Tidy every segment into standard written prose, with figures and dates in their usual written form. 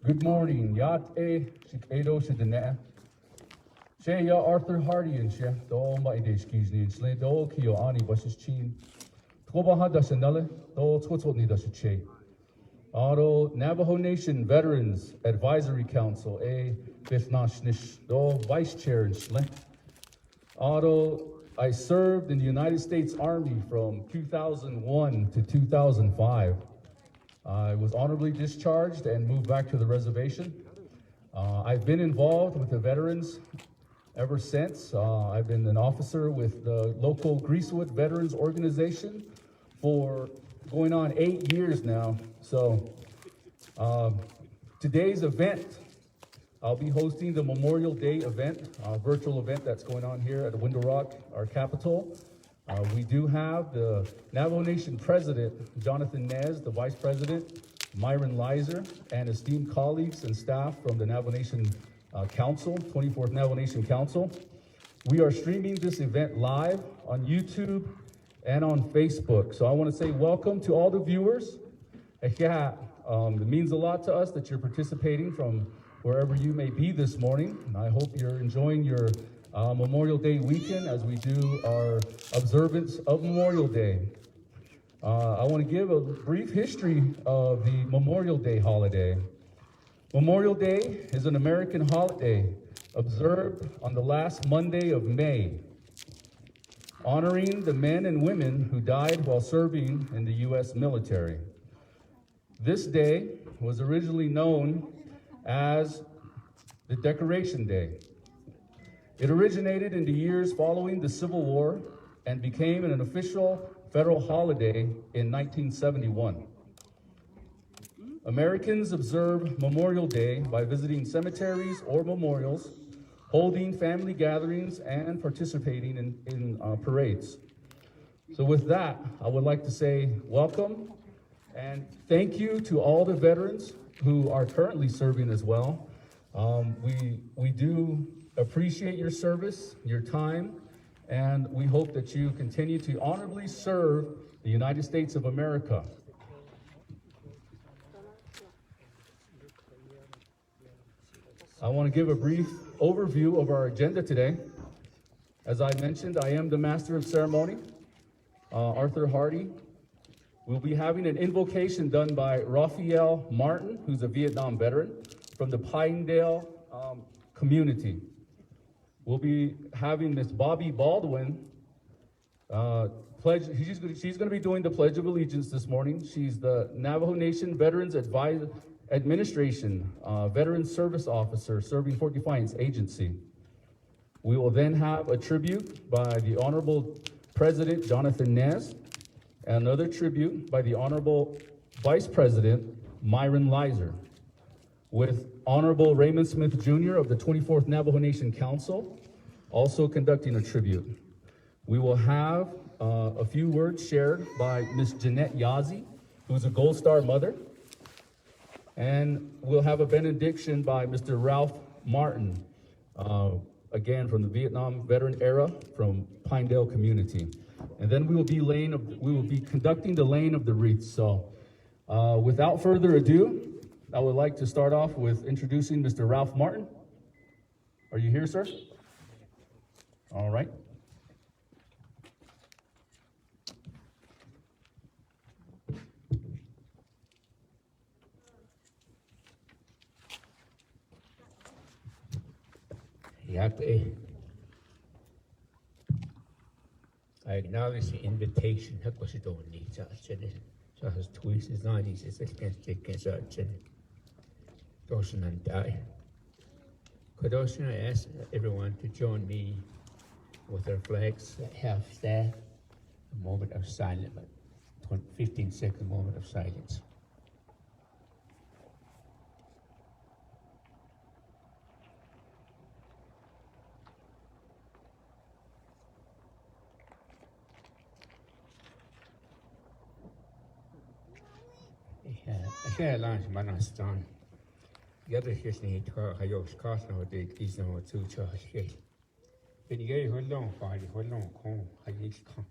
Good morning. Yate Shikedo Shidane. She ya Arthur Hardy and she do my day skis need slay do kio ani buses chin. Tobaha da Chanele, do Twitzot need us che. Auto Navajo Nation Veterans Advisory Council, a Bifnashnish, do Vice Chair and Schley. Auto, I served in the United States Army from 2001 to 2005. I was honorably discharged and moved back to the reservation. I've been involved with the veterans ever since. I've been an officer with the local Greasewood Veterans Organization for going on 8 years now. So today's event, I'll be hosting the Memorial Day event, a virtual event that's going on here at Window Rock, our capital. We do have the Navajo Nation President, Jonathan Nez, the Vice President, Myron Lizer, and esteemed colleagues and staff from the Navajo Nation Council, 24th Navajo Nation Council. We are streaming this event live on YouTube and on Facebook. So I want to say welcome to all the viewers. It means a lot to us that you're participating from wherever you may be this morning. And I hope you're enjoying your Memorial Day weekend as we do our observance of Memorial Day. I want to give a brief history of the Memorial Day holiday. Memorial Day is an American holiday observed on the last Monday of May, honoring the men and women who died while serving in the U.S. military. This day was originally known as the Decoration Day. It originated in the years following the Civil War and became an official federal holiday in 1971. Americans observe Memorial Day by visiting cemeteries or memorials, holding family gatherings, and participating in parades. So with that, I would like to say welcome and thank you to all the veterans who are currently serving as well. We do appreciate your service, your time, and we hope that you continue to honorably serve the United States of America. I want to give a brief overview of our agenda today. As I mentioned, I am the Master of Ceremony, Arthur Hardy. We'll be having an invocation done by Raphael Martin, who's a Vietnam veteran from the Pinedale community. We'll be having Miss Bobby Baldwin pledge. She's going to be doing the Pledge of Allegiance this morning. She's the Navajo Nation Veterans Administration Veterans Service Officer serving Fort Defiance Agency. We will then have a tribute by the Honorable President Jonathan Nez, and another tribute by the Honorable Vice President Myron Lizer, with Honorable Raymond Smith Jr. of the 24th Navajo Nation Council also conducting a tribute. We will have a few words shared by Miss Jeanette Yazzie, who's a Gold Star mother, and we'll have a benediction by Mr. Ralph Martin, again from the Vietnam veteran era from Pinedale community. And then we will be conducting the laying of the wreath. So without further ado, I would like to start off with introducing Mr. Ralph Martin. Are you here, sir? All right. I acknowledge the invitation. So has twice as not easy as I ask everyone to join me with their flags that have staff, a moment of silence, 15-second moment of silence. I lunch manastan. The other is need to have cast now the is no two charge. When you get hold on, party, hold on, con, I need to come.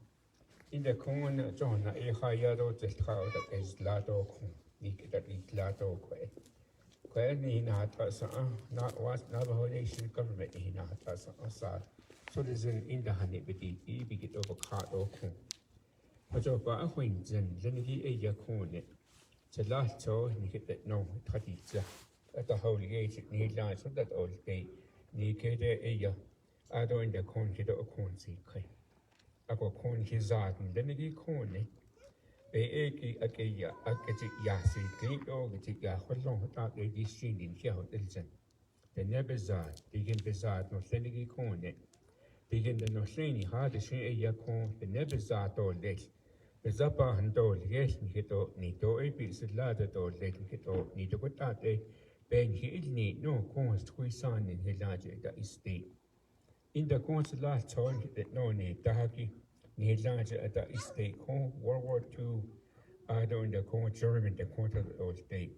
In the con, John, a higher just how that is lato con, Nick that is lato quay. Kwani Nata Sa, not what Navajo Nation government in Nata Sa. So there's an in the honey, but the big over cart or coon. But so far, when Zenigi a yakone, the last toe, you get that no, Tatiza. At the holy age, it need lines of that old day. Nikede a ya. I don't in the corn kid or corn seed. I go corn his art and then he corn. Eki Akeya Akati Yasi, Clean Ogati Yaholong, out a distinct in Hill. The Nebezard, begin Bezard, no Senegi corn. Begin the Noseni hard to say a yakon, the Nebezard or late. The Zappa and Dole, yes, Nito, Nito, a piece of ladder or late, Nito, Nito, but that day, Ben he need no corns to his son in his larger that is state. In the corns last time that no need, Tahaki, near larger at the estate, World War II, I don't in the corn German, the quarter of the old state.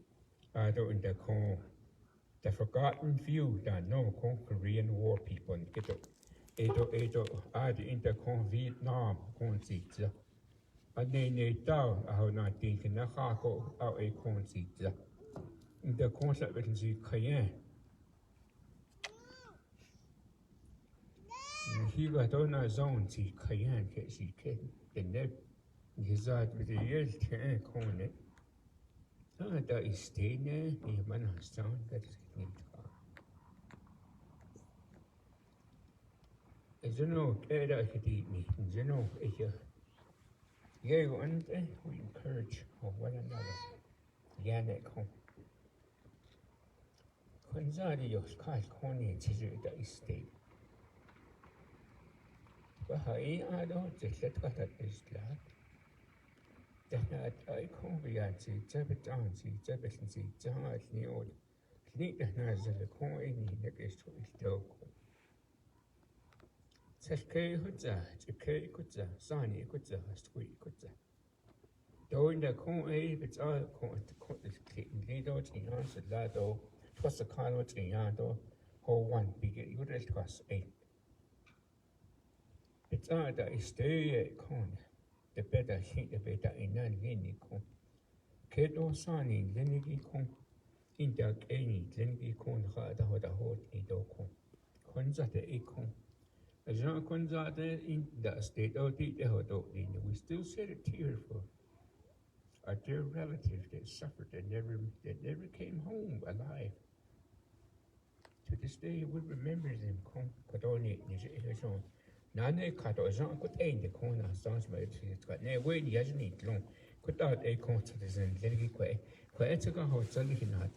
I don't in the corn, the forgotten few that no corn Korean War people in Kito. Edo, I in the corn Vietnam, corn seats. I need down, I have not thinking the Hako out a corn seats. In the concept we can see Cayenne. He got on a zone, see Cayenne, see the net. He's out with the years, can corn it. That is staying there, he man has sound that is neat. As you know, Ada could eat me, and you know, yeah, one day we encourage one another. Yanek home. Konzari of Sky Corny to the estate. But I don't just let what that is glad. That I can't be at the Jabetansi, Jabetansi, Jahas, Neod, Neat the Naz of the coin in the guest to his dog. Such K. Hutza, J. Kutza, Sani Kutza, Sweet Kutza. Though in the corn, it's all corn to cut this clean, Lido, Chinos, Lado. Was the Carlo Triado, whole one big Uris was 8. It's either a stay at corn, the better sheet the better in non Linicon. Keto Sani, Lenigi con, in the any Lenigi con, the whole Edocon. Conza the Econ. As Jean Conza in the state of the Ehodo, we still said a tear for our dear relatives that suffered that never came home alive. To this day, we remember them. Kadoni, Nijation. Nane Kato, Jean could aid the corner, sounds by it, but no way, Yasni, long, could out a citizen, Lengique, Quaetica Hotel,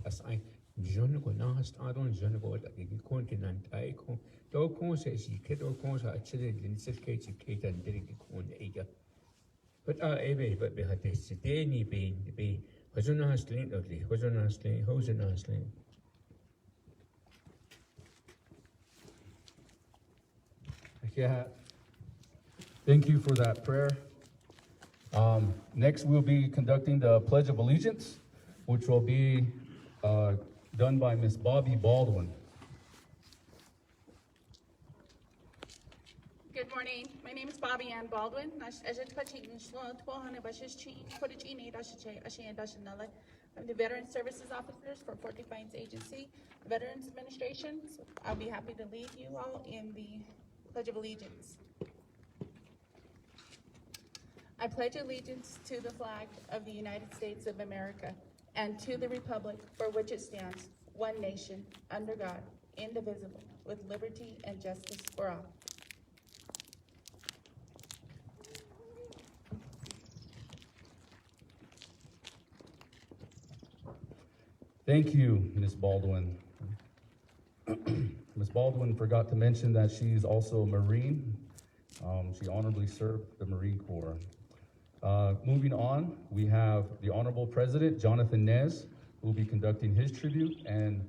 as I, Jonago Nast, I don't Jonago that the continent, I con, though con says he kiddo cons are children in such case, Kate and Delegate corn eager. But but we had this day, be, was on our sling of the, was on our sling, hose on our sling. Yeah. Thank you for that prayer. Next, we'll be conducting the Pledge of Allegiance, which will be done by Miss Bobby Baldwin. Good morning. My name is Bobby Ann Baldwin. I'm the Veterans Services Officers for Fort Defiance Agency, Veterans Administration. So I'll be happy to lead you all in the Pledge of Allegiance. I pledge allegiance to the flag of the United States of America and to the republic for which it stands, one nation, under God, indivisible, with liberty and justice for all. Thank you, Ms. Baldwin. Ms. Baldwin forgot to mention that she's also a Marine. She honorably served the Marine Corps. Moving on, we have the Honorable President, Jonathan Nez, who will be conducting his tribute and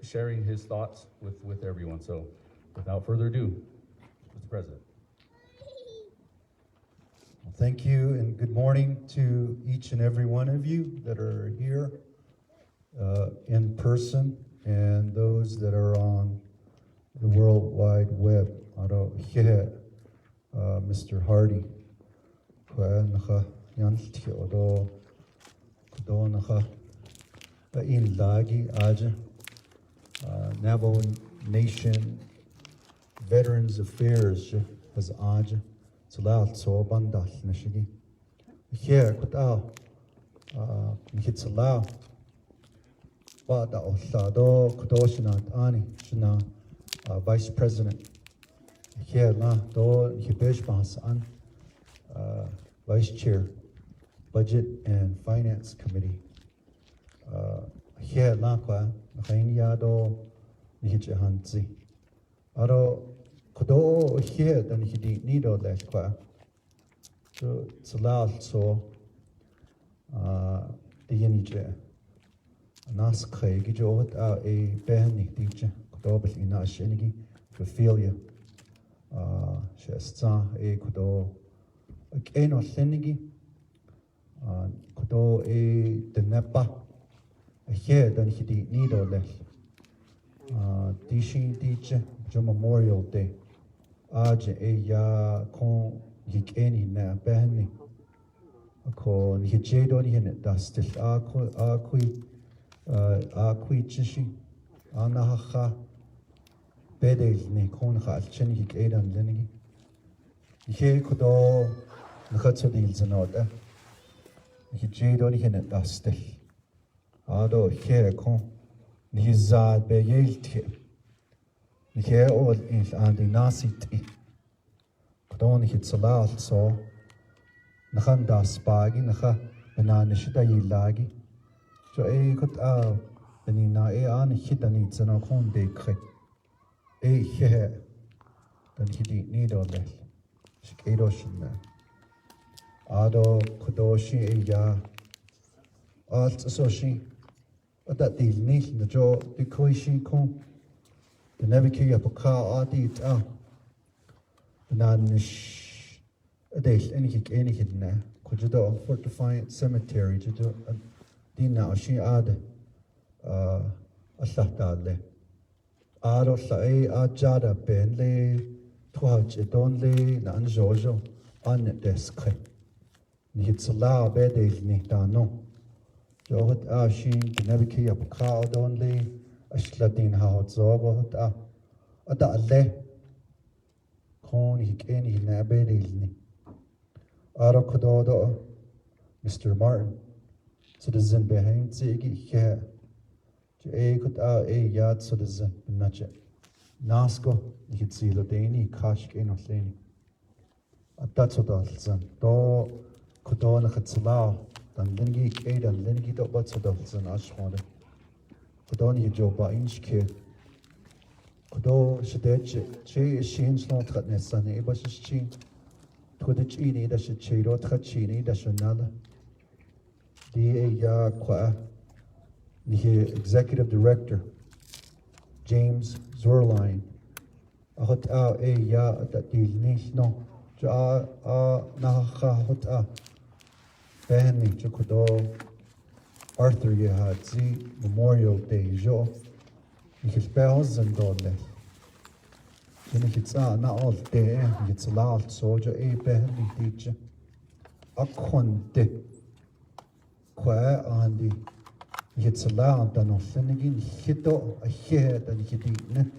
sharing his thoughts with everyone. So without further ado, Mr. President. Thank you, and good morning to each and every one of you that are here in person and those that are on the World Wide Web. Mr. Hardy, in lagi aja Navajo Nation Veterans Affairs as aja salal so bandal nashigi here kuta hit salal ba da osado kudoshinat ani shina Vice President here na do hibesh bas an Vice Chair Budget and Finance Committee here na kwa nakainya do nihich hanzi aro kudo here dan hidi nido le kwa so salal so the yenije nas khay gi jo a behni tije kudo bel ina shenigi fulfill shesta kudo keno senigi kudo the nepa here dan hidi nido le Dishin teacher, Memorial Day. Aj ya kon yikeni na behni. Ko ni jedo ni hen dastil akui chishi anaha bedel ni kon khal chen yikedan lenigi. Ye kodo nakhatso dil zanoda. Ni jedo ni hen dastil. Ado here kon Nihizad be yeltje. Nihé ol in aan die nasit i. Kadon hit salal so. Nachan da spagi nacha benanishida yilagi. Jo kot benina an hitani zana kon dekre. He dan hidi nido le. Shikedo shinna. Ado kodoshi ya. Alt so shi. Dat deal niet, de jo de koishi kon. De nebiki op elkaar adit aan. Dan is het enige na. Could you do Fortified Cemetery? Je do die na shi ade. Ashtale. Aro sa ajada benle. Tuaj donle na anjojo an desk. Niet sala bedel niet dan no. Johat ashin kinabiki apka donli ashladin haut zogot ada alle kon hikeni nabedilni aro kododo Mr. Martin citizen behind zigi he je kot yad citizen nache nasko hitzilo deni kashk enosleni atatsodalzan do kodona khatsla dan lingi dan lingi do bat so dat zan ashwade kodon ye joba inchke kodo shedech che shin slot khatne sane ba shin todech ini da she chiro khachini da shanala di ya kwa ni executive director James Zwierlein ahot ya dat dil nicht no ja na hot Behni Chukudo Arthur Yehadzi Memorial Day Jo Nihil Behozan Dole Nihitza na all day Nihitza laalt soja behni teacher Akonde Kwa andi Nihitza laalt dan offenigin Hito Ahe'hee dan hidine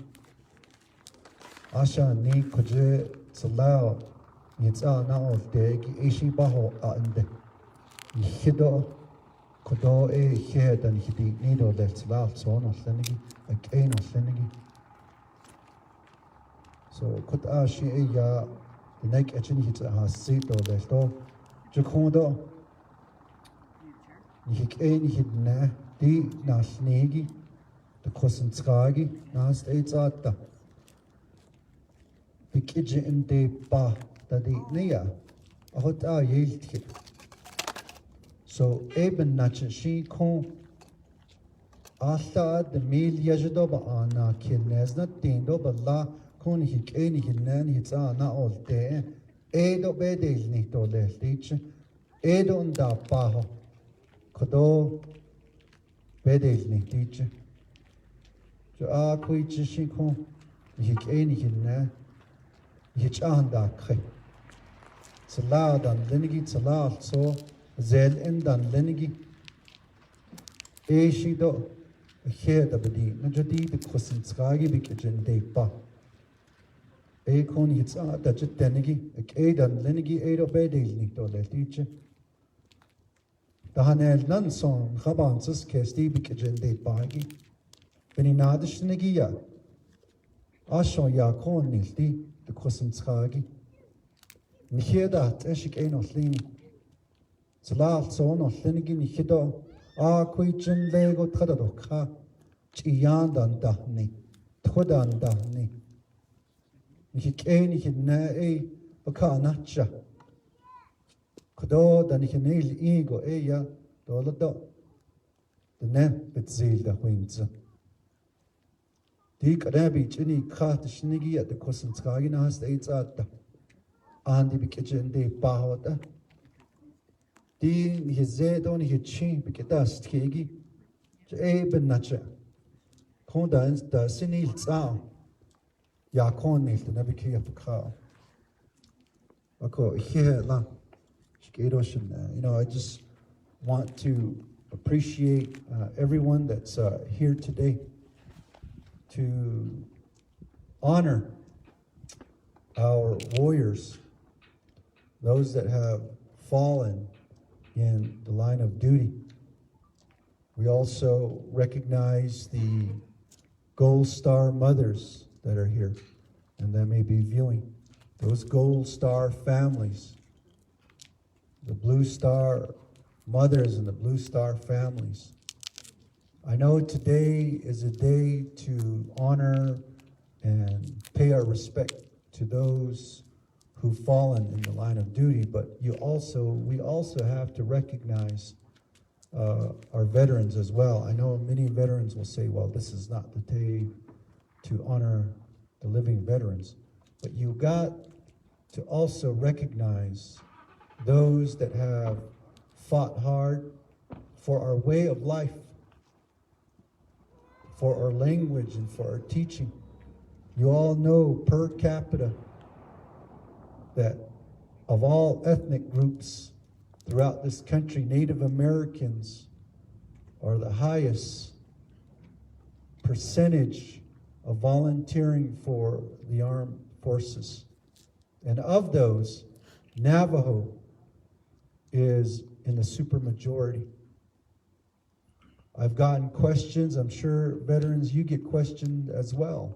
Asha ni kuje Tsalao Nihitza na all day Ishi baho ande Hido kodo he dan hidi nido left laugh so no senigi again no senigi so kot shi ya the neck actually hit a seat or left off jakondo hik hit na di na snegi de kosentragi nas etsata bikije in de ba da di nia hot yield So eben nache shi kon asta de mil yajdo ba ana kinezna tindo ba la kon hik eni hinnen hitsa na olte edo bedel nicht ole stich edo da paho kodo bedel nicht stich jo a kui shi kon hik eni hinnen hich anda khe sala dan lenigi sala so Zel en dan lenigi Shido, here the bedi, Najadi, the Kosinskagi, Bikajin de Ba. Kon hits out that jet denigi, a aid and lenigi aid of bedil, the teacher. The Hanel Nanson, Habansus, Kesti, Bikajin de Bagi. Beninadish Negia. Asho Yakon Nilti, the Kosinskagi. Here that Eshik Ain of Lini. Salat son of Lenigi Nikido. Quichin Lego Tadadoka, Chiyandan Dahni, Todan Dahni. Nikane Hine, Baka Nacha. Kodo, dan Hinil Ego, Eya, Dolado. The name Betzil the Winds. Dik Rabbi, Jenny Kat Shnigi at the Kosenskagina has the eight at the Andy Bikichin de Bahota. Die hized on hichi biketast kegi ben nacha kondans da sinil tsao ya konil the nabiki of ka ako here la I just want to appreciate everyone that's here today to honor our warriors, those that have fallen in the line of duty. We also recognize the Gold Star mothers that are here and that may be viewing. Those Gold Star families, the Blue Star mothers and the Blue Star families. I know today is a day to honor and pay our respect to those who've fallen in the line of duty, but we also have to recognize our veterans as well. I know many veterans will say, well, this is not the day to honor the living veterans, but you got to also recognize those that have fought hard for our way of life, for our language, and for our teaching. You all know per capita that of all ethnic groups throughout this country, Native Americans are the highest percentage of volunteering for the armed forces. And of those, Navajo is in the supermajority. I've gotten questions, I'm sure veterans, you get questioned as well.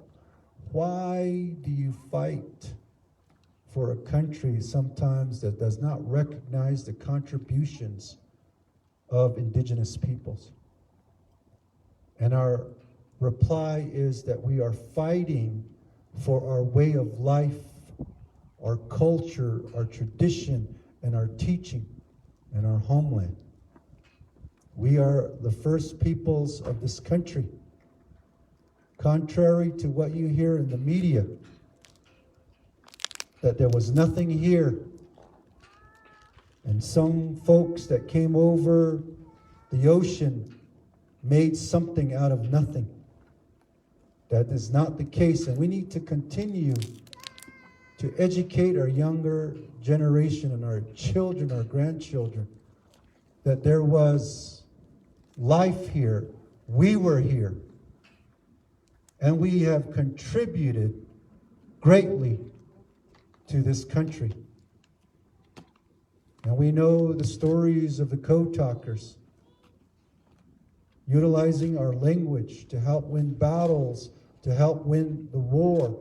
Why do you fight for a country sometimes that does not recognize the contributions of indigenous peoples? And our reply is that we are fighting for our way of life, our culture, our tradition, and our teaching, and our homeland. We are the first peoples of this country. Contrary to what you hear in the media, that there was nothing here, and some folks that came over the ocean made something out of nothing. That is not the case, and we need to continue to educate our younger generation and our children, our grandchildren, that there was life here, we were here, and we have contributed greatly to this country. And we know the stories of the code talkers, utilizing our language to help win battles, to help win the war.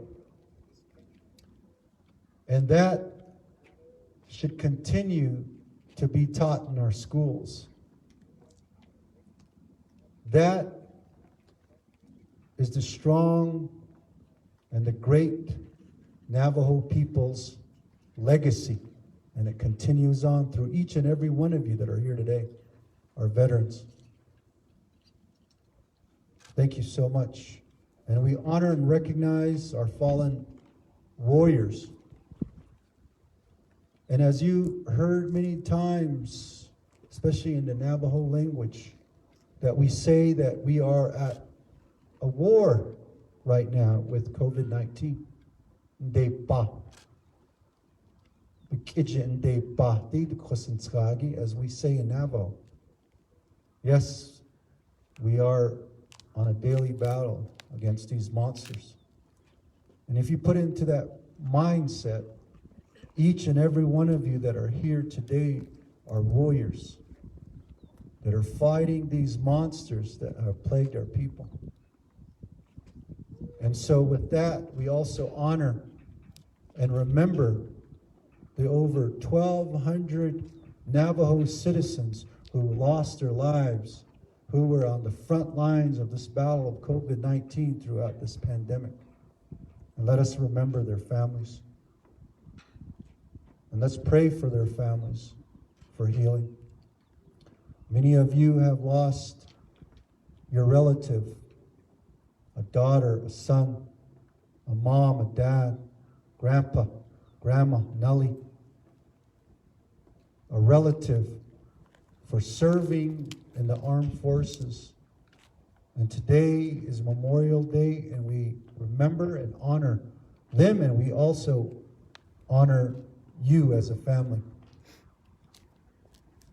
And that should continue to be taught in our schools. That is the strong and the great Navajo people's legacy, and it continues on through each and every one of you that are here today, our veterans. Thank you so much. And we honor and recognize our fallen warriors. And as you heard many times, especially in the Navajo language, that we say that we are at a war right now with COVID-19. As we say in Navajo. Yes, We are on a daily battle against these monsters. And if you put into that mindset, each and every one of you that are here today are warriors that are fighting these monsters that have plagued our people. And so with that, we also honor and remember the over 1,200 Navajo citizens who lost their lives, who were on the front lines of this battle of COVID-19 throughout this pandemic. And let us remember their families. And let's pray for their families for healing. Many of you have lost your relative, a daughter, a son, a mom, a dad, grandpa, grandma, Nellie, a relative for serving in the armed forces. And today is Memorial Day, and we remember and honor them, and we also honor you as a family.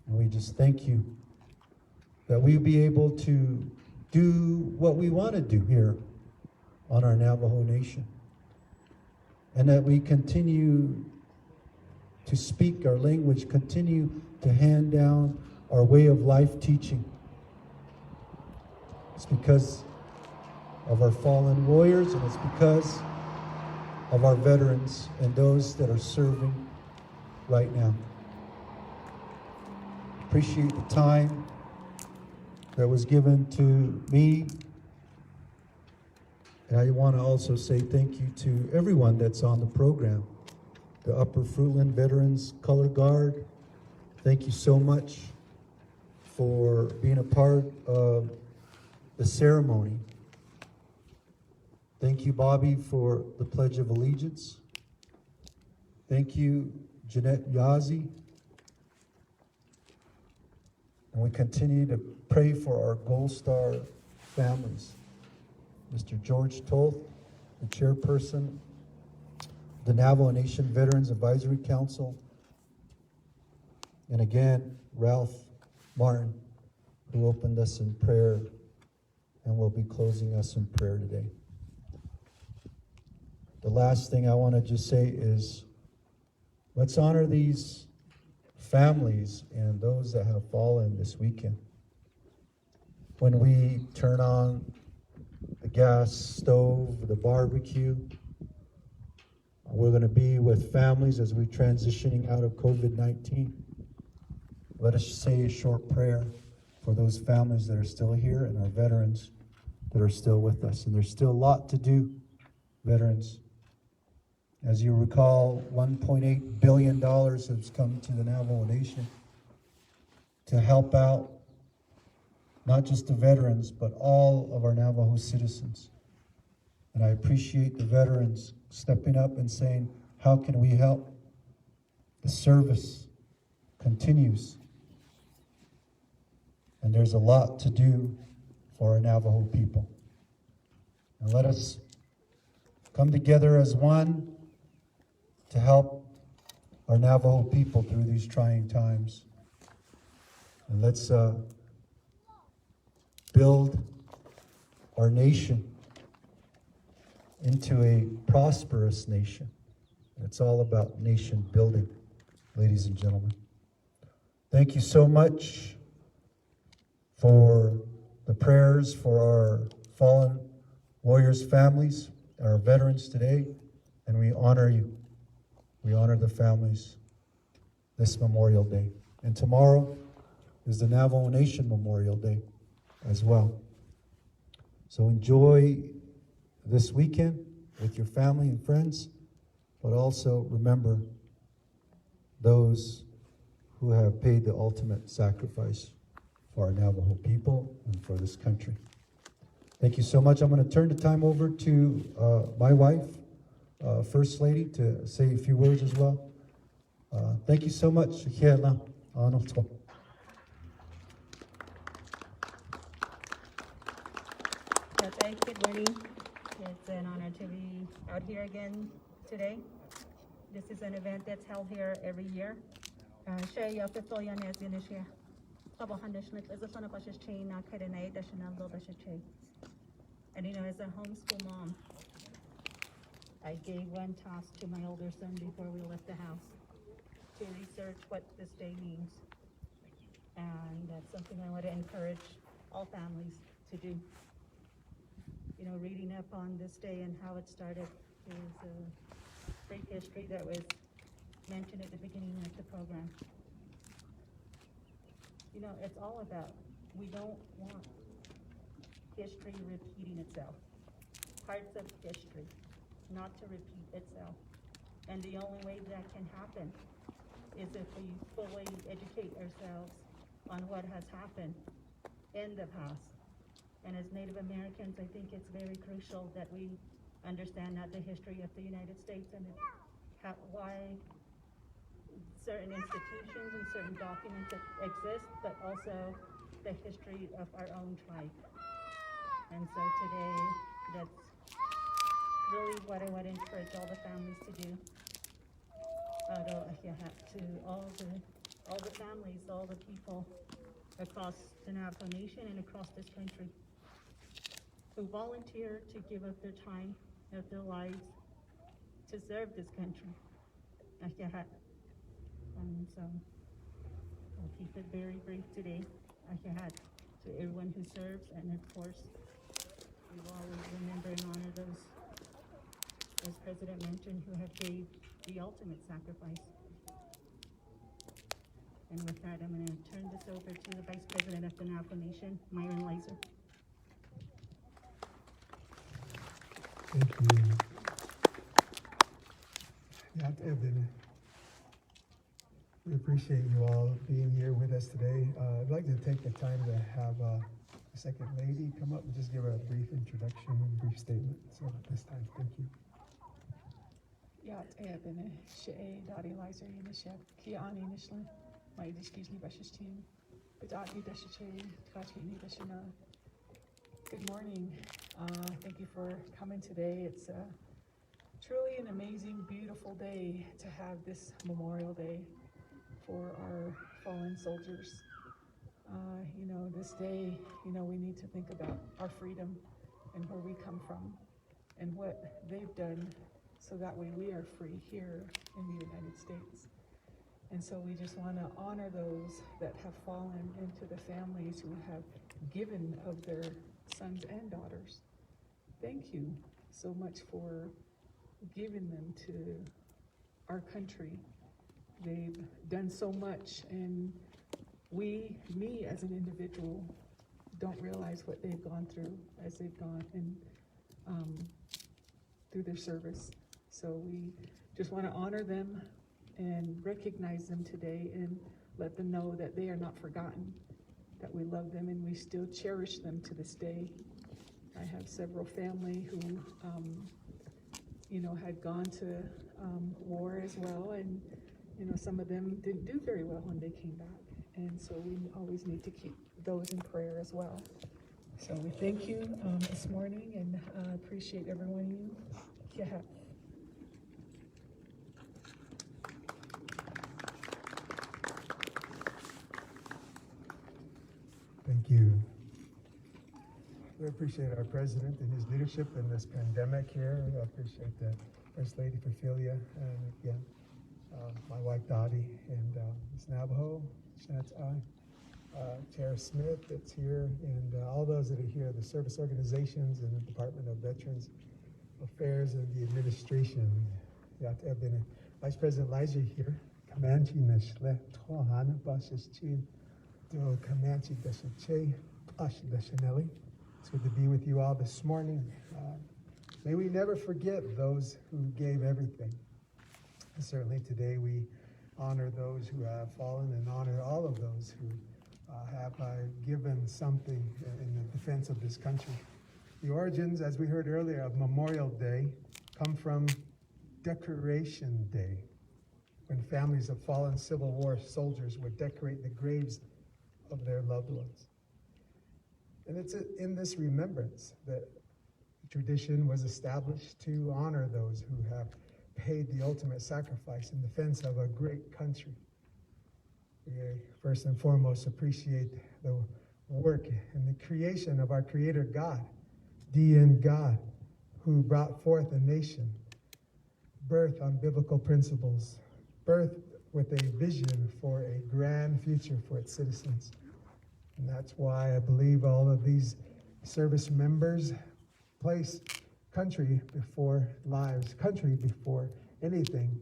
And we just thank you that we be able to do what we want to do here on our Navajo Nation. And that we continue to speak our language, continue to hand down our way of life teaching. It's because of our fallen warriors, and it's because of our veterans and those that are serving right now. Appreciate the time that was given to me. And I want to also say thank you to everyone that's on the program. The Upperfruitland Veterans Colour Guard, thank you so much for being a part of the ceremony. Thank you, Bobby, for the Pledge of Allegiance. Thank you, Jeanette Yazi. And we continue to pray for our Gold Star families. Mr. George Toth, the chairperson of the Navajo Nation Veterans Advisory Council. And again, Ralph Martin, who opened us in prayer and will be closing us in prayer today. The last thing I want to just say is, let's honor these families and those that have fallen this weekend. When we turn on the gas stove, the barbecue, we're going to be with families as we're transitioning out of COVID-19. Let us say a short prayer for those families that are still here and our veterans that are still with us. And there's still a lot to do, veterans. As you recall, $1.8 billion has come to the Navajo Nation to help out not just the veterans, but all of our Navajo citizens. And I appreciate the veterans stepping up and saying, how can we help? The service continues. And there's a lot to do for our Navajo people. And let us come together as one to help our Navajo people through these trying times. And let's build our nation into a prosperous nation. It's all about nation building, ladies and gentlemen. Thank you so much for the prayers for our fallen warriors' families, our veterans today, and we honor you. We honor the families this Memorial Day. And tomorrow is the Navajo Nation Memorial Day as well. So enjoy this weekend with your family and friends, but also remember those who have paid the ultimate sacrifice for our Navajo people and for this country. Thank you so much. I'm going to turn the time over to my wife, First Lady, to say a few words as well. Thank you so much. Thanks, good morning. It's an honor to be out here again today. This is an event that's held here every year. And as a homeschool mom, I gave one task to my older son before we left the house to research what this day means. And that's something I want to encourage all families to do. Reading up on this day and how it started is a great history that was mentioned at the beginning of the program. It's all about, we don't want history repeating itself. Parts of history not to repeat itself. And the only way that can happen is if we fully educate ourselves on what has happened in the past. And as Native Americans, I think it's very crucial that we understand not the history of the United States and why certain institutions and certain documents exist, but also the history of our own tribe. And so today, that's really what I want to encourage all the families to do. To all the families, all the people across the Navajo Nation and across this country who volunteer to give up their time, of their lives, to serve this country. And so I'll keep it very brief today. To everyone who serves, and of course, we will always remember and honor those, as President mentioned, who have gave the ultimate sacrifice. And with that, I'm going to turn this over to the Vice President of the Navajo Nation, Myron Lizer. Thank you. We appreciate you all being here with us today. I'd like to take the time to have the Second Lady come up and just give a brief introduction and brief statement. So at this time, thank you. Good morning. Thank you for coming today. It's truly an amazing, beautiful day to have this Memorial Day for our fallen soldiers. This day, we need to think about our freedom and where we come from and what they've done so that way we are free here in the United States. And so we just want to honor those that have fallen, and to the families who have given of their sons and daughters. Thank you so much for giving them to our country. They've done so much, and me as an individual, don't realize what they've gone through as they've gone and through their service. So we just want to honor them and recognize them today and let them know that they are not forgotten, that we love them and we still cherish them to this day. I have several family who, had gone to war as well, and some of them didn't do very well when they came back. And so we always need to keep those in prayer as well. So we thank you this morning, and appreciate everyone you have. Thank you. We appreciate our president and his leadership in this pandemic here. I appreciate the First Lady Ophelia, and again, my wife Dottie, and Ms. Navajo, Chair Smith that's here, and all those that are here, the service organizations and the Department of Veterans Affairs and the administration. Vice President Lizer here. Comanche Neshle Tohana Basis Chin do Comanche Deshache Ash Deshanelli. It's good to be with you all this morning. May we never forget those who gave everything. And certainly today we honor those who have fallen and honor all of those who have given something in the defense of this country. The origins, as we heard earlier, of Memorial Day come from Decoration Day, when families of fallen Civil War soldiers would decorate the graves of their loved ones. And it's in this remembrance that tradition was established to honor those who have paid the ultimate sacrifice in defense of a great country. We first and foremost appreciate the work and the creation of our Creator God, DN God, who brought forth a nation, birth on biblical principles, birth with a vision for a grand future for its citizens. And that's why I believe all of these service members place country before lives, country before anything.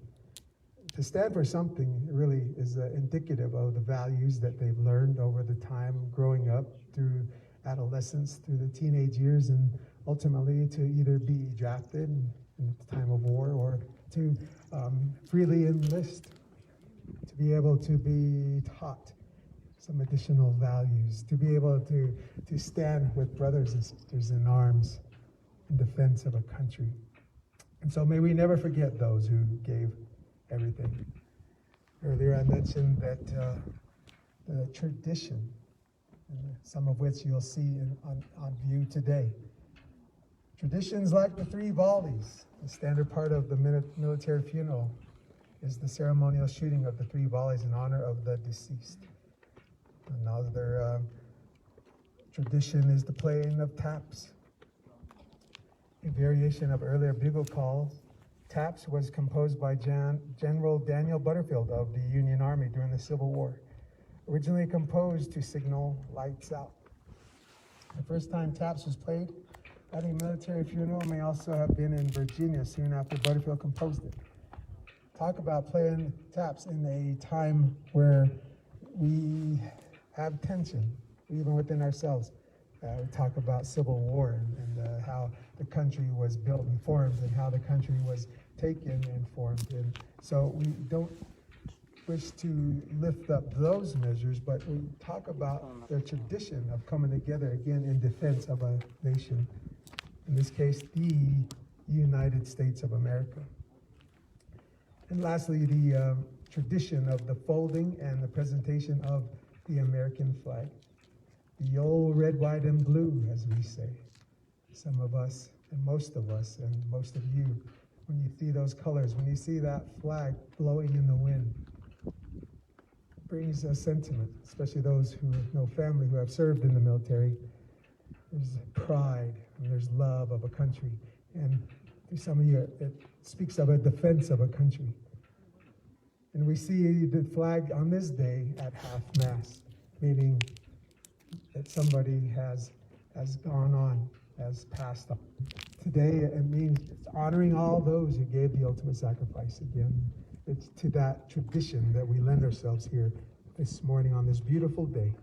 To stand for something really is indicative of the values that they've learned over the time growing up through adolescence, through the teenage years, and ultimately to either be drafted in the time of war or to freely enlist, to be able to be taught some additional values, to be able to stand with brothers and sisters in arms in defense of a country. And so may we never forget those who gave everything. Earlier I mentioned that the tradition, some of which you'll see on view today. Traditions like the 3 volleys, the standard part of the military funeral, is the ceremonial shooting of the 3 volleys in honor of the deceased. Another tradition is the playing of taps, a variation of earlier bugle calls. Taps was composed by General Daniel Butterfield of the Union Army during the Civil War, originally composed to signal lights out. The first time taps was played at a military funeral may also have been in Virginia soon after Butterfield composed it. Talk about playing taps in a time where we have tension, even within ourselves. We talk about Civil War and how the country was built and formed and how the country was taken and formed. And so we don't wish to lift up those measures, but we talk about the tradition of coming together again in defense of a nation. In this case, the United States of America. And lastly, the tradition of the folding and the presentation of the American flag. The old red, white, and blue, as we say. Some of us, and most of us, and most of you, when you see those colors, when you see that flag blowing in the wind, it brings a sentiment, especially those who know family who have served in the military. There's pride and there's love of a country. And to some of you, it speaks of a defense of a country. And we see the flag on this day at half-mast, meaning that somebody has gone on, has passed on. Today, it means it's honoring all those who gave the ultimate sacrifice again. It's to that tradition that we lend ourselves here this morning on this beautiful day.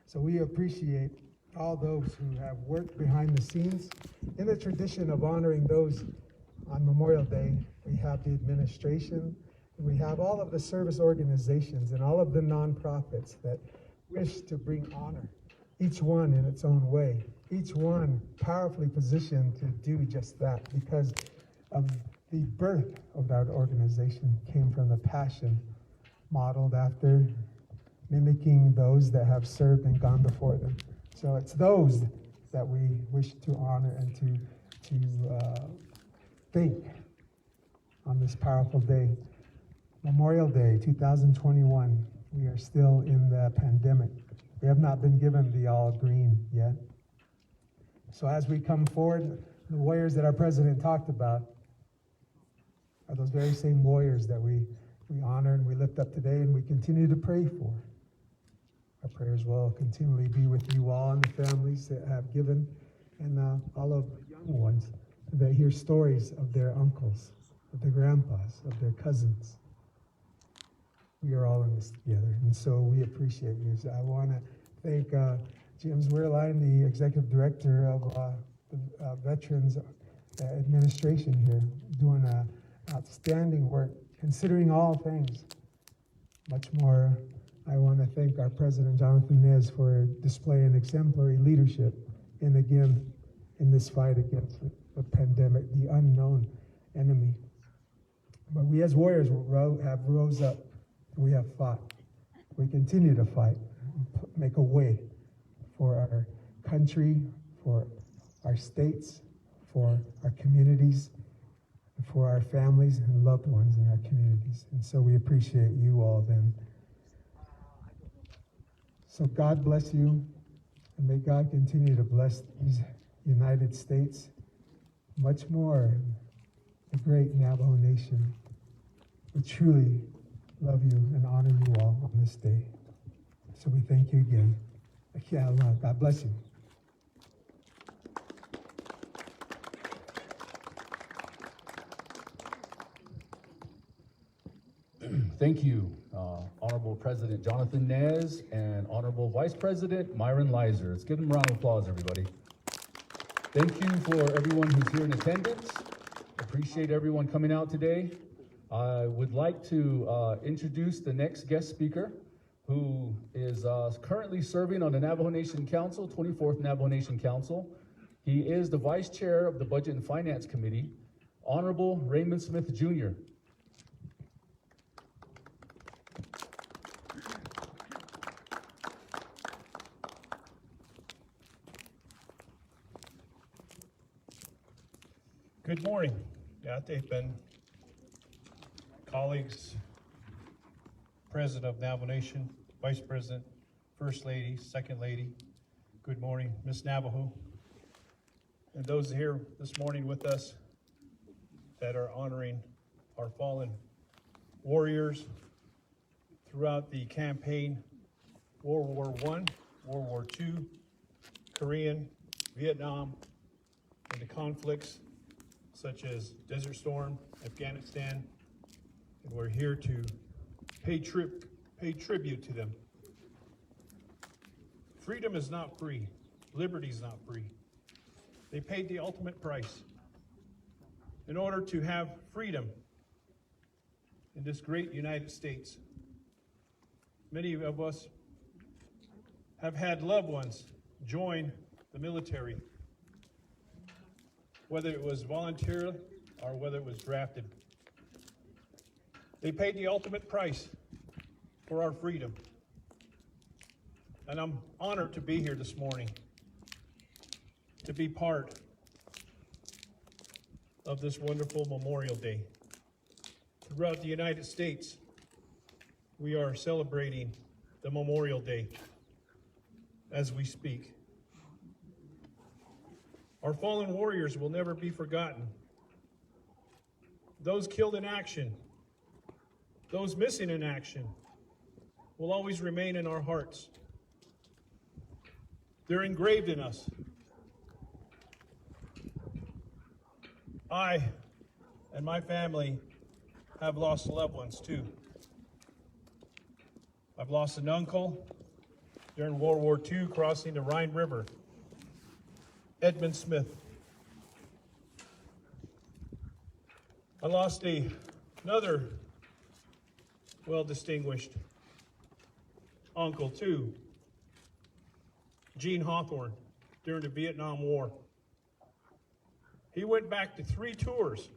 So we appreciate all those who have worked behind the scenes in the tradition of honoring those on Memorial Day. We have the administration, and we have all of the service organizations and all of the nonprofits that wish to bring honor, each one in its own way, each one powerfully positioned to do just that, because of the birth of that organization came from the passion modeled after mimicking those that have served and gone before them. So it's those that we wish to honor and to thank on this powerful day. Memorial Day 2021, we are still in the pandemic. We have not been given the all green yet. So as we come forward, the warriors that our president talked about are those very same warriors that we honor and we lift up today and we continue to pray for. Our prayers will continually be with you all and the families that have given, and all of the young ones that hear stories of their uncles, of their grandpas, of their cousins. We are all in this together, and so we appreciate you. So I want to thank James Zwierlein, the Executive Director of the Veterans Administration here, doing outstanding work, considering all things. Much more, I want to thank our President, Jonathan Nez, for displaying exemplary leadership in this fight against the pandemic, the unknown enemy. But we as warriors have rose up. We have fought. We continue to fight, make a way for our country, for our states, for our communities, for our families and loved ones in our communities. And so we appreciate you all then So God bless you, and may God continue to bless these United States much more, the great Navajo Nation. We truly love you and honor you all on this day. So we thank you again. God bless you. Thank you, Honorable President Jonathan Nez and Honorable Vice President Myron Lizer. Let's give them a round of applause, everybody. Thank you for everyone who's here in attendance. Appreciate everyone coming out today. I would like to introduce the next guest speaker, who is currently serving on the Navajo Nation Council, 24th Navajo Nation Council. He is the Vice Chair of the Budget and Finance Committee, Honorable Raymond Smith, Jr. Good morning. They've been colleagues, President of Navajo Nation, Vice President, First Lady, Second Lady. Good morning, Miss Navajo. And those here this morning with us that are honoring our fallen warriors throughout the campaign, World War I, World War II, Korean, Vietnam, and the conflicts such as Desert Storm, Afghanistan, and we're here to pay tribute to them. Freedom is not free. Liberty is not free. They paid the ultimate price. In order to have freedom in this great United States, many of us have had loved ones join the military, whether it was voluntarily or whether it was drafted. They paid the ultimate price for our freedom. And I'm honored to be here this morning, to be part of this wonderful Memorial Day. Throughout the United States, we are celebrating the Memorial Day as we speak. Our fallen warriors will never be forgotten. Those killed in action, those missing in action, will always remain in our hearts. They're engraved in us. I and my family have lost loved ones too. I've lost an uncle during World War II crossing the Rhine River, Edmund Smith. I lost another well-distinguished uncle too, Gene Hawthorne, during the Vietnam War. He went back to 3 tours,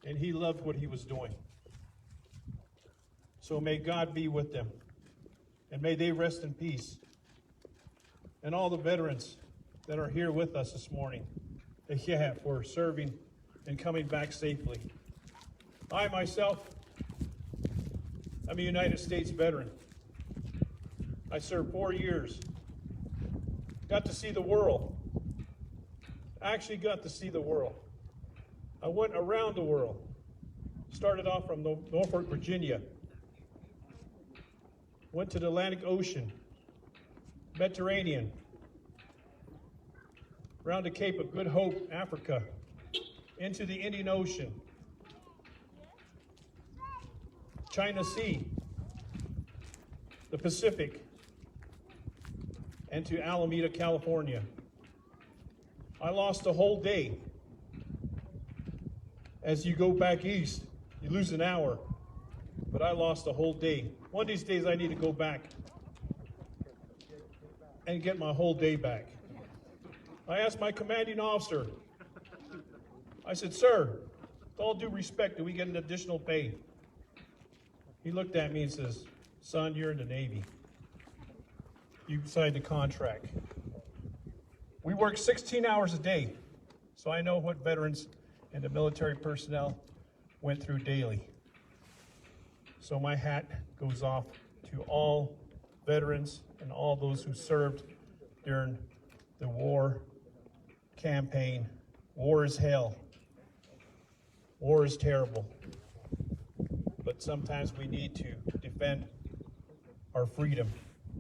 and he loved what he was doing. So may God be with them, and may they rest in peace. And all the veterans that are here with us this morning, for serving and coming back safely. I myself, I'm a United States veteran. I served 4 years. Got to see the world. Actually got to see the world. I went around the world. Started off from Norfolk, Virginia. Went to the Atlantic Ocean, Mediterranean, around the Cape of Good Hope, Africa, into the Indian Ocean, China Sea, the Pacific, and to Alameda, California. I lost a whole day. As you go back east, you lose an hour, but I lost a whole day. One of these days I need to go back and get my whole day back. I asked my commanding officer, I said, "Sir, with all due respect, do we get an additional pay?" He looked at me and says, "Son, you're in the Navy. You signed the contract." We work 16 hours a day, so I know what veterans and the military personnel went through daily. So my hat goes off to all veterans, and all those who served during the war campaign. War is hell. War is terrible. But sometimes we need to defend our freedom.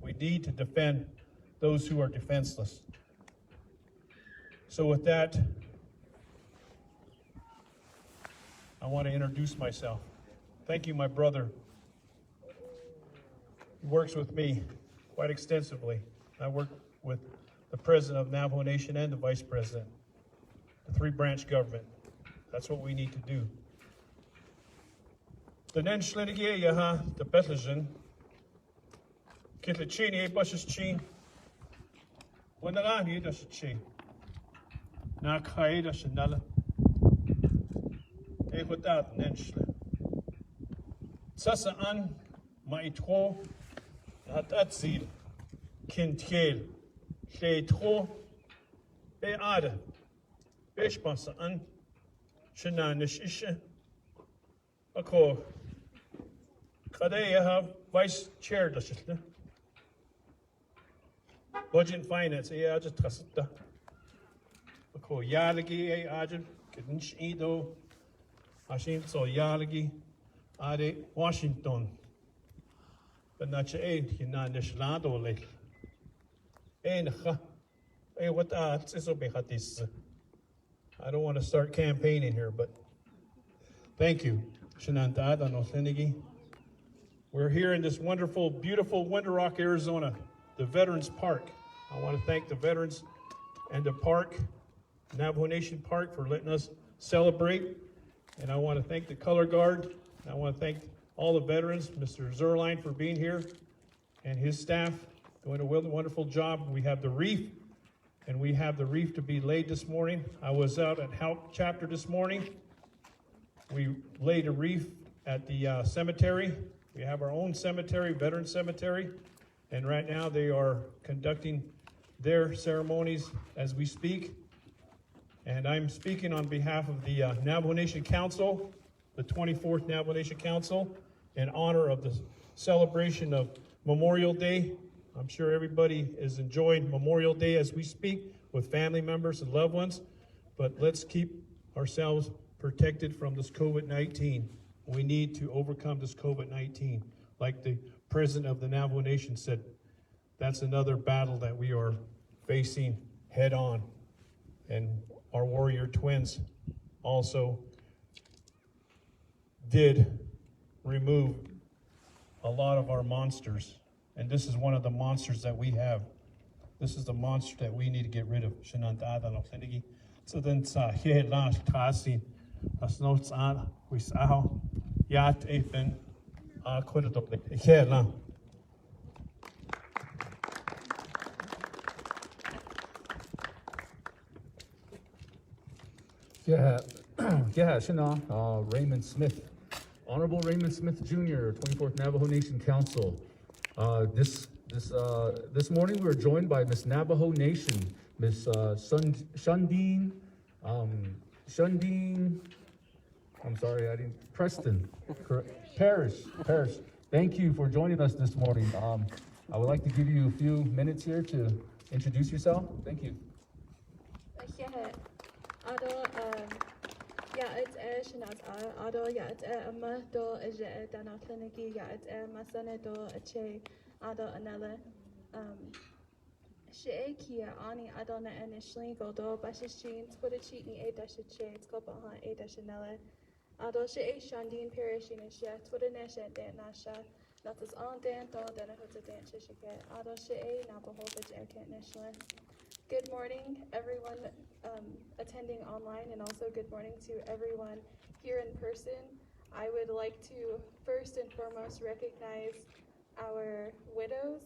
We need to defend those who are defenseless. So with that, I want to introduce myself. Thank you, my brother. He works with me quite extensively. I work with the president of Navajo Nation and the vice president, the three-branch government. That's what we need to do. The nen schlinige yaha the Bethlehem. Kitlachini bushes chin. When the lani does chi. Na kai does nala. Without Nenschle. Sasa an maitro hat atzil kintiel sheitro be ade bespasa an shenanish ishe ako kadaya have vice chair dashle budget and finance I just trasta ako yalagi I ajin kidn't edo Ashim so yalagi ade Washington. But not your hinan nishlando lake. What is obehatis? I don't want to start campaigning here, but thank you. Shenantad on Othenigi. We're here in this wonderful, beautiful Winter Rock, Arizona, the Veterans Park. I want to thank the veterans and the park, Navajo Nation Park, for letting us celebrate. And I want to thank the Color Guard. I want to thank all the veterans, Mr. Zwierlein for being here, and his staff doing a wonderful job. We have the wreath, and we have the wreath to be laid this morning. I was out at Help Chapter this morning. We laid a wreath at the cemetery. We have our own cemetery, Veteran Cemetery, and right now they are conducting their ceremonies as we speak. And I'm speaking on behalf of the Navajo Nation Council, the 24th Navajo Nation Council, in honor of the celebration of Memorial Day. I'm sure everybody is enjoying Memorial Day as we speak with family members and loved ones, but let's keep ourselves protected from this COVID-19. We need to overcome this COVID-19. Like the president of the Navajo Nation said, that's another battle that we are facing head on. And our warrior twins also did remove a lot of our monsters. And this is one of the monsters that we have. This is the monster that we need to get rid of. So then here last passing as notes on with our yat even quit it here now. Yeah, Raymond Smith, Honorable Raymond Smith Jr., 24th Navajo Nation Council. This morning we were joined by Miss Navajo Nation, Miss Shaandiin, Preston, Parrish. Thank you for joining us this morning. I would like to give you a few minutes here to introduce yourself. Thank you. it's amma do dana kliniki masane do anala kia ani adona initially go do bashishin twittercheatni dashanella Shaandiin Parrish Twitter nasha not as on dan do Navajo Good morning, everyone attending online, and also good morning to everyone here in person. I would like to first and foremost recognize our widows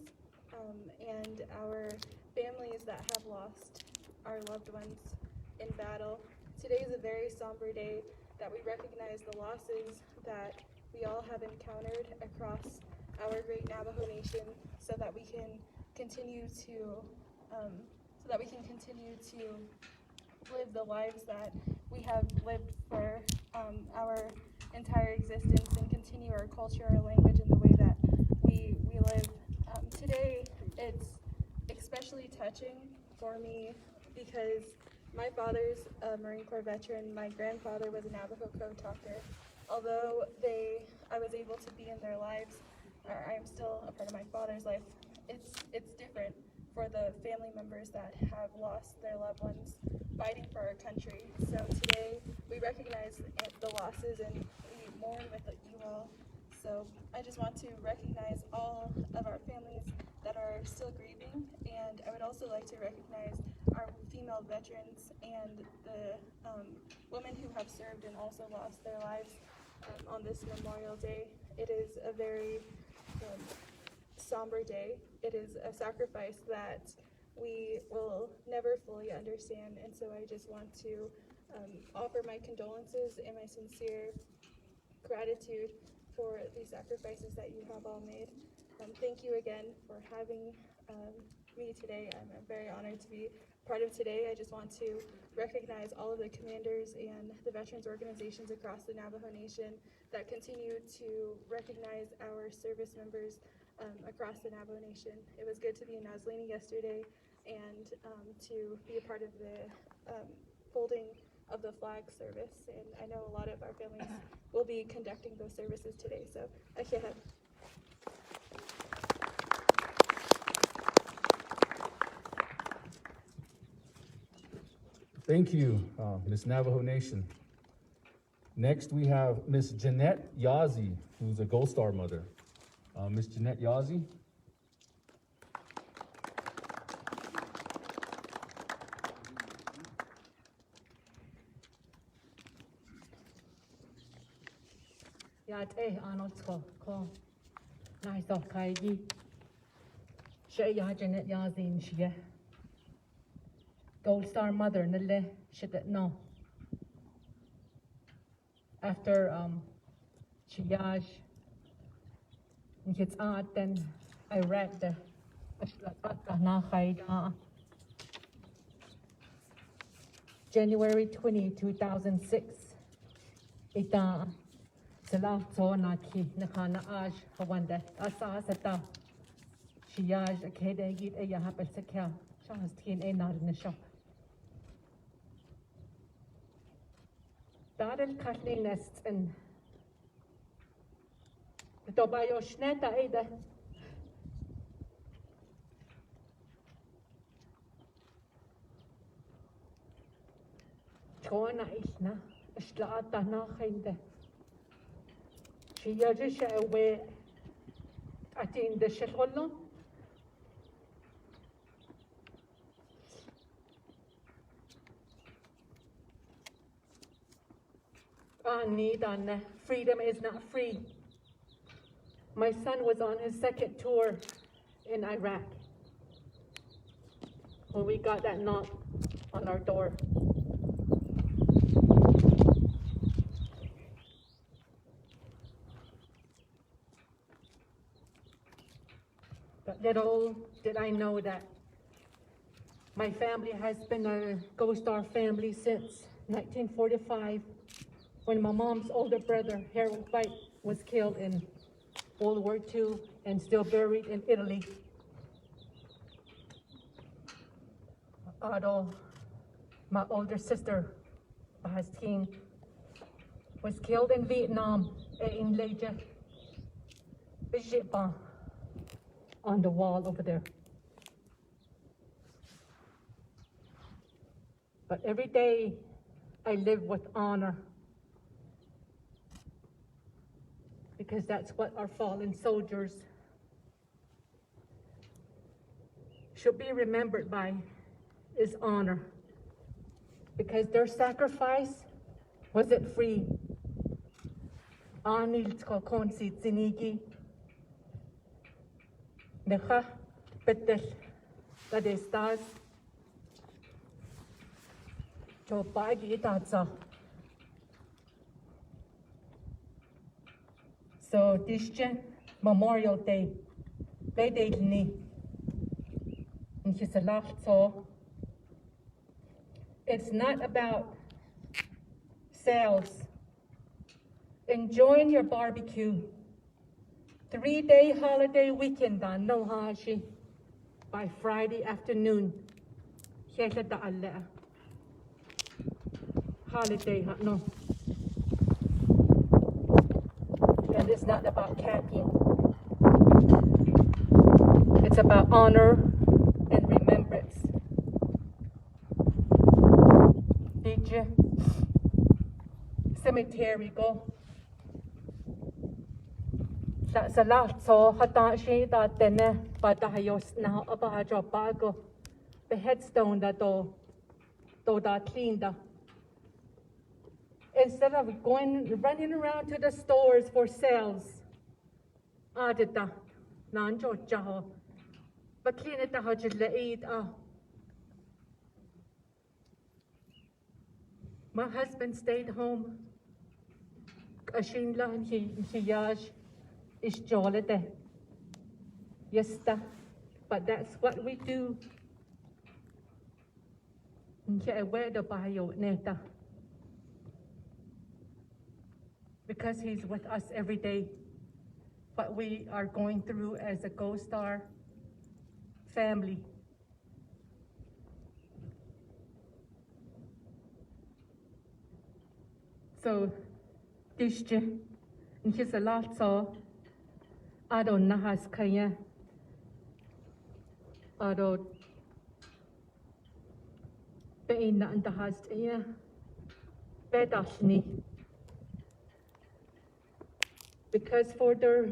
and our families that have lost our loved ones in battle. Today is a very somber day that we recognize the losses that we all have encountered across our great Navajo Nation, so that we can continue to live the lives that we have lived for our entire existence, and continue our culture, our language, and the way that we live Today, it's especially touching for me because my father's a Marine Corps veteran. My grandfather was a Navajo Code talker. Although I was able to be in their lives, or I am still a part of my father's life, it's different for the family members that have lost their loved ones fighting for our country. So today, we recognize the losses and we mourn with you all. So I just want to recognize all of our families that are still grieving, and I would also like to recognize our female veterans and the women who have served and also lost their lives on this Memorial Day. It is a very somber day. It is a sacrifice that we will never fully understand, and so I just want to offer my condolences and my sincere gratitude for the sacrifices that you have all made. Thank you again for having me today. I'm very honored to be part of today. I just want to recognize all of the commanders and the veterans organizations across the Navajo Nation that continue to recognize our service members across the Navajo Nation. It was good to be in Nazlini yesterday and to be a part of the folding of the flag service, and I know a lot of our families will be conducting those services today, so Ahe'hee. Thank you, Miss Navajo Nation. Next, we have Miss Jeanette Yazzie, who's a Gold Star mother. Miss Jeanette Yazzie. Gold Star mother nille shit no. After triage, it's then I read the January 20, 2006. Ita sala so na ki nakana aj hawanda asa sata triage akede git e ya hapel sakya shas tin e nar na shop. Darin Kathleen nests in the Tobayo Schneta Ada. Chona Isna, Slata Nachinde. She Yajisha away at in the Shetolo. Need on freedom is not free. My son was on his second tour in Iraq when we got that knock on our door. But little did I know that my family has been a Gold Star family since 1945. When my mom's older brother, Harold White, was killed in World War II and still buried in Italy. Otto, my older sister, Bahastin, was killed in Vietnam in Leja, on the wall over there. But every day I live with honor, because that's what our fallen soldiers should be remembered by, is honor. Because their sacrifice wasn't free. Anil tskokonsi tsinigi. Necha betel kadestas. Chopagi itatsa. So this Memorial Day, it's not about sales. Enjoying your barbecue, 3-day holiday weekend on no hashi. By Friday afternoon, heta da alle. Holiday, no. And it's not about camping. It's about honor and remembrance. Did you? Cemetery go. That's a lot, so hatashi that then, but I use now about a job bago. The headstone that do that cleaned up. Instead of running around to the stores for sales, adita, nanjo jaho, but clean it how you eat. My husband stayed home. Ashinla and he yash is jolly. Yes, but that's what we do. Where the bio neta. Because he's with us every day. What we are going through as a Gold Star family. So, this is a lot so I don't know how to kaya. I don't be in the house. Yeah, bedashni. Because for their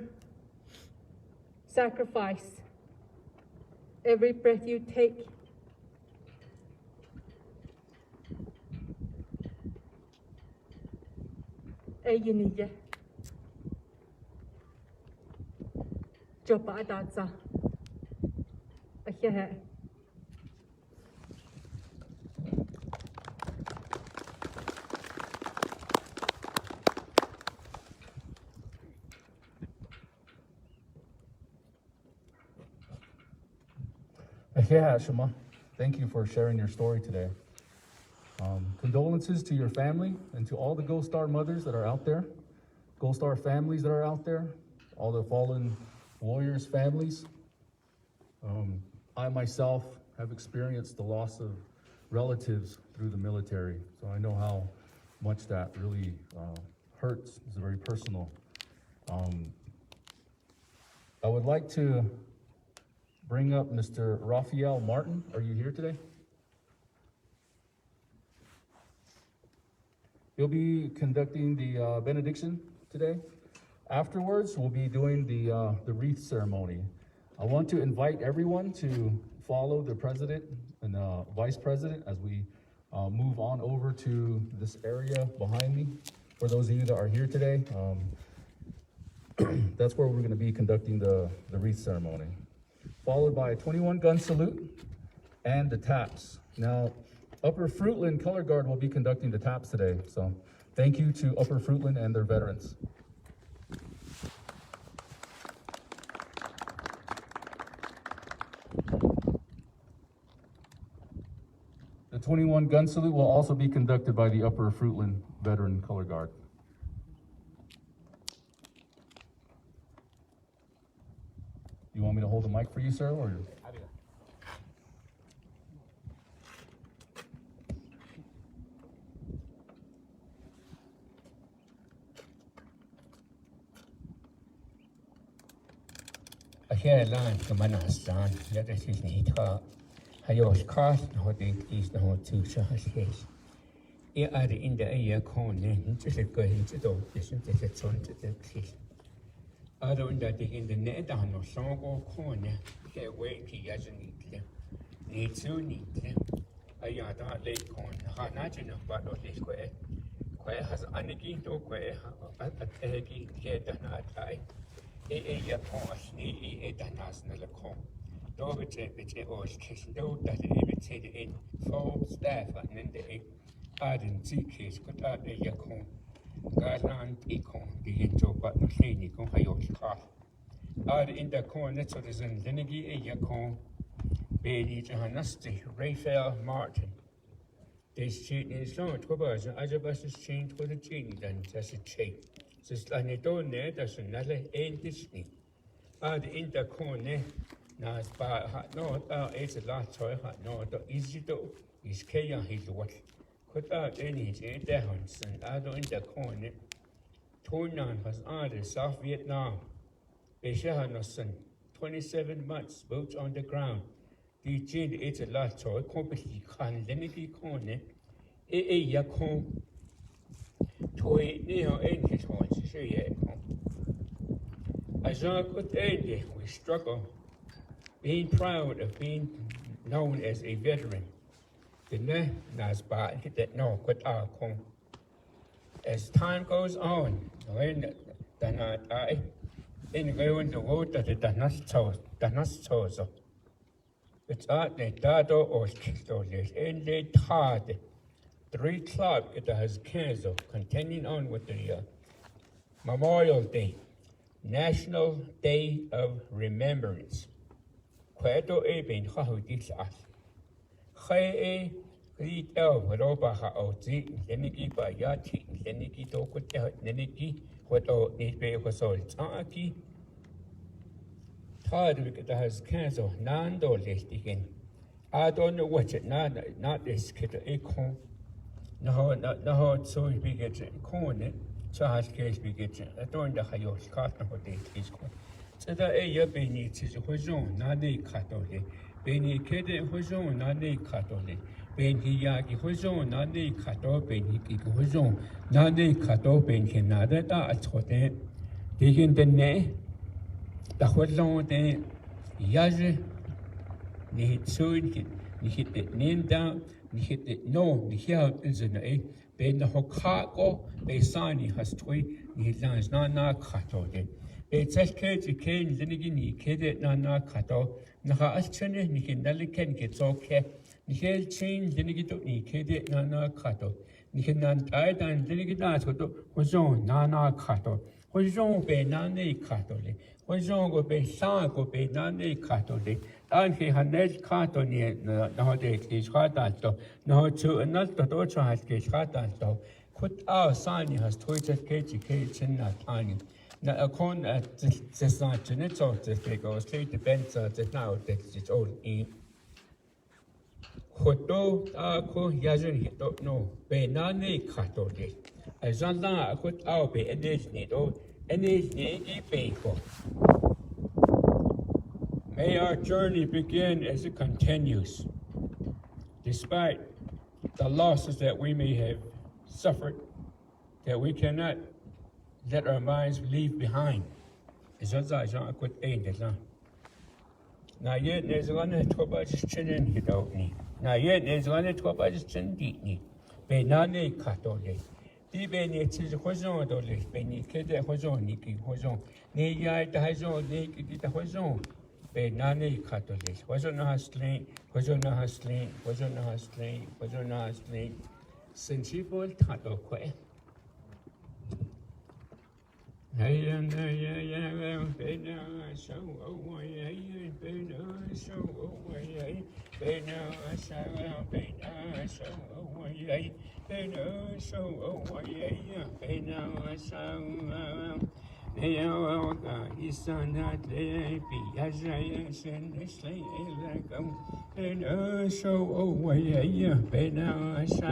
sacrifice, every breath you take, ayiniya, jopa adatsa, Ahe'hee. Yeah, Shema, thank you for sharing your story today. Condolences to your family and to all the Gold Star mothers that are out there, Gold Star families that are out there, all the fallen warriors' families. I myself have experienced the loss of relatives through the military, so I know how much that really hurts. It's very personal. I would like to bring up Mr. Raphael Martin. Are you here today? He'll be conducting the benediction today. Afterwards, we'll be doing the wreath ceremony. I want to invite everyone to follow the president and vice president as we move on over to this area behind me. For those of you that are here today, that's where we're going to be conducting the wreath ceremony, followed by a 21-gun salute and the taps. Now, Upperfruitland Colour Guard will be conducting the taps today, so thank you to Upperfruitland and their veterans. The 21-gun salute will also be conducted by the Upperfruitland Veteran Colour Guard. You want me to hold the mic for you, sir, or? Ahe'hee kamanas yet it is nita. Hayos cast no date is no two shahs. It are in the air corn, just a good into the isn't it a son to the kiss. I don't that in the net on no song or corner, get wait he has a need to need them. I yard out late corn, hard not enough, but not this square. Quay has anarchy, no quay, a eggy, head and not tie. A pause, a national call. No, which always kissing, though that it imitated in full staff and then the ardent tea case could add a yakon. Garland econ, the intro but no shady con hayos car. Add in the corner so there's an Lenigi a yakon, Bailey Johannesty, Raphael Martin. This cheat is long to version, Ajabas is changed for the genie than just a chain. Just like a door there, there's another ain't Disney. the intercone, nas ba hat no, it's a lot toy hat no, the easy do is Kaya his what. Put out any dehons and I don't intercone. Toinan has added South Vietnam. Beshahan 27 months, boots on the ground. The gin it's a lot toy, company can lenity corner. Yakon toy near any horns, say as I could end, we struggle, being proud of being known as a veteran. The ne nas ba hit that no quit our kong. As time goes on, when I in going the road that it does not so. It's at the dado or kistoles in the tard. 3 club it has canceled, continuing on with the Memorial Day. National Day of Remembrance. Queto eben hahudis as. He read Roba Haoti, Leniki by Yati, Leniki Tokut, Leniki, what all need be was all Taki. Tardwick that has canceled, Nando listing. I don't know what it not this kid a con. No, so we get it corner. Charles case we get it. I don't know how your cotton for this is called. So that a year beneath is was on, not a catole. Benny Kede was on, not a catole. Ben Hiyaki was on, not a cattle, Ben Hiki was on, not a cattle, Ben Hinada, that's what they digging the ne. The was on the Yaze. Ni hit soon, ni hit the name down, ni hit the no, ni here is an a. Ben the Hokako, Ben Sani has toy, ni lands na cattle. It's a cage, cane, Linigini, Kede, Nana Kato, Naha Aschene, Nikinaliken gets okay, Nihel chain, Linigito, Kede, Nana Kato, Nikinan died and Linigidato was on Nana Kato, was on be Nane Katole, was on go be Sango be Nane Katole, and he had net Kato near nowadays is hard so, no to another daughter has get hard so, could our sign has tweeted cage in that tiny. Now, according to this night, it's all the figure, state depends on the now that it's all in. Hoto, Ako, Yazan, he don't know, Benane Katole. As on that, I could out be and this need, and this need a May our journey begin as it continues. Despite the losses that we may have suffered, that we cannot let our minds leave behind. Is that I could end it, now yet there's one to about his chin in he don't need. Now yet there's one to about his chin deep need. Benane catole. The Benet is a horizon, Benny Kid, a horizon, Niki, horizon. Nay, yard the horizon, naked the horizon. Benane catole. Was on a slain, was on a slain, was on a slain, was on a slain. Sensible tato quay. Hey, and yeah, Bena, so away, Bena, so away, Bena, so away, Bena, so away, Bena, so he's on that day, be as I send this lay like Bena, so away, Bena, so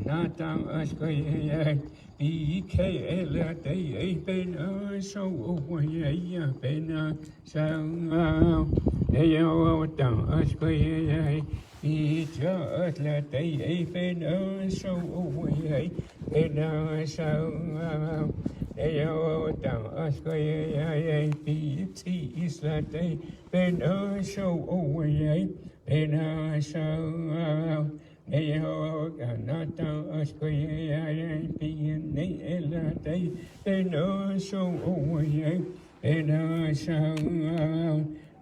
not down us going. BKL day been so away, been so they are down us way. Each other day been so away, been so they are down us way. BT is that day been so away, been so. They are not down us way, being they know so away, they know so.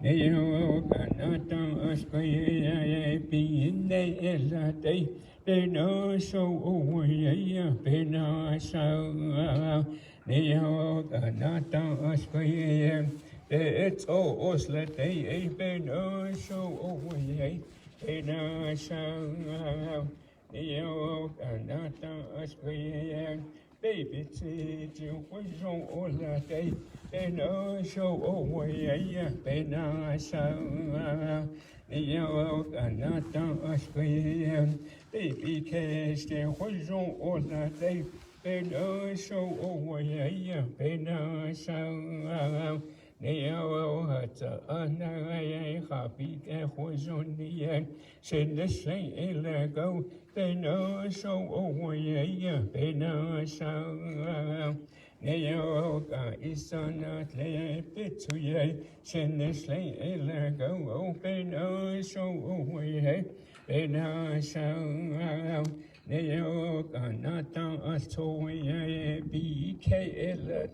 They are not down us way, being they know so away, they know so. They are not down us way, it's all us let they know so away. They know so, they are not us way, baby ti ji hui zhong o la dei be no shou o wei ya be na shao ni yo ga na ta a shui baby ke ste hui zhong o la dei be no shou o wei ya be na shao ni yo ha ta na ya ha bi ke hui zhong ni ya shen de shen e la go be no shou o wei ya be na shao Neo ga isana tle betuye shenishle elego open o show away bena shao Neo ga nata atoye BK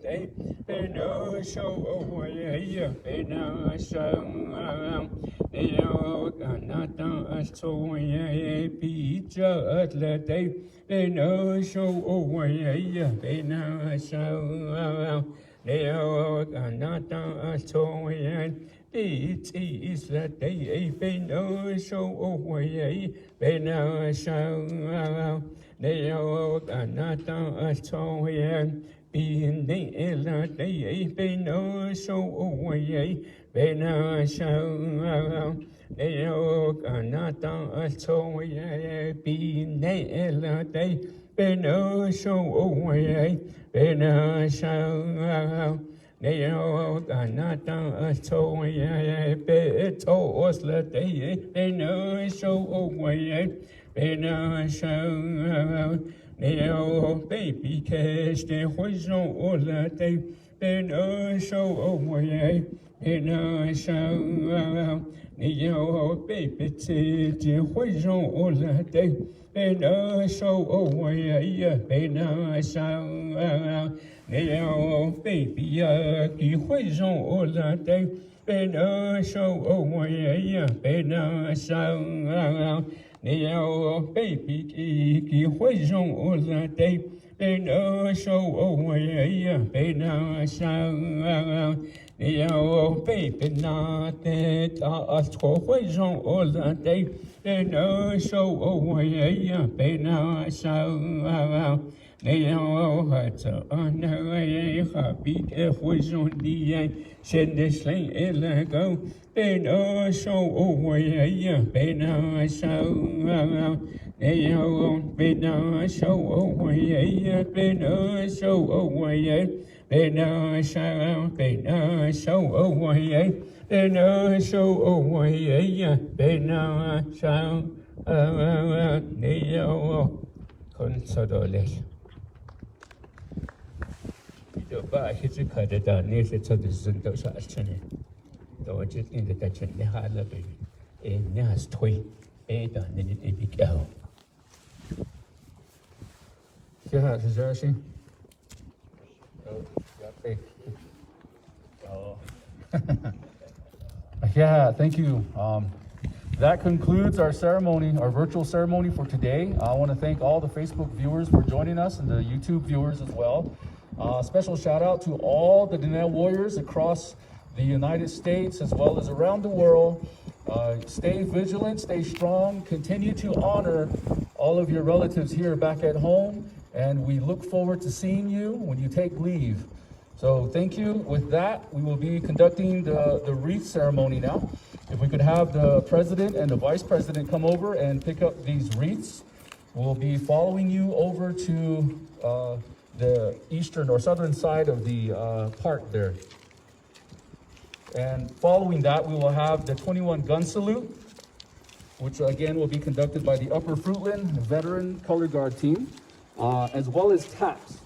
day bena show away bena shao Neo ga nata atoye bija day Beno show away, bena show. Leo ganata atoyan, BT is the day, beno show away, bena show. Leo ganata atoyan, being the day, beno show away, bena show. Leo ganata atoya be nail day beno show away bena show Leo ganata atoya beto osla day beno show away bena show Leo baby cash the horizon all day beno show away bena show Neo baby ti hui zhong o la dei bena show away bena shao Neo baby ya ki hui zhong o la dei bena show away bena shao Neo baby ki hui zhong o la dei bena show away bena shao Neo baby na te ta to hui zhong o la dei bena show away bena shao Neo ha ta na ha bi ke hui zhong di shen de shen e la go bena show away bena shao Neo bena show away bena show away bena show away bena show away bena show Neo consolole就把一直看得到那些做的人都是真的都就那个在真的哈了呗你还是推的那你比较谢谢是这样。Yeah, thank you. That concludes our ceremony, our virtual ceremony for today. I want to thank all the Facebook viewers for joining us and the YouTube viewers as well. Special shout out to all the Diné warriors across the United States as well as around the world. Stay vigilant, stay strong, continue to honor all of your relatives here back at home, and we look forward to seeing you when you take leave. So thank you. With that, we will be conducting the wreath ceremony now. If we could have the president and the vice president come over and pick up these wreaths. We'll be following you over to the eastern or southern side of the park there. And following that, we will have the 21 gun salute, which again will be conducted by the Upperfruitland Veteran Colour Guard team, as well as taps.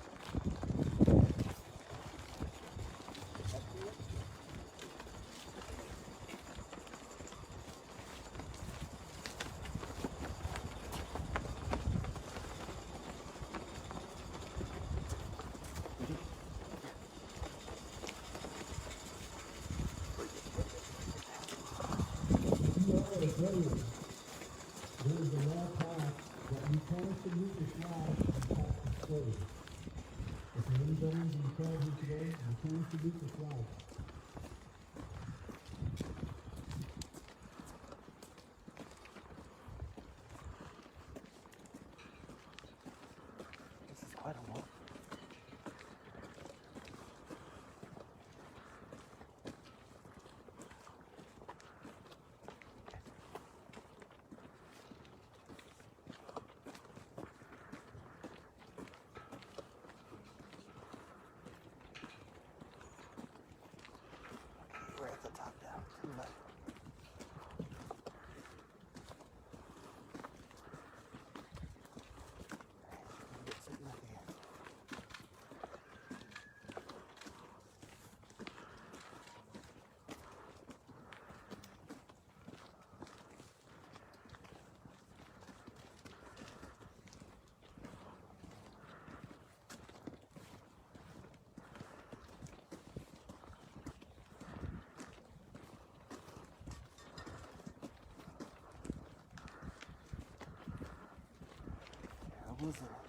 Who's that?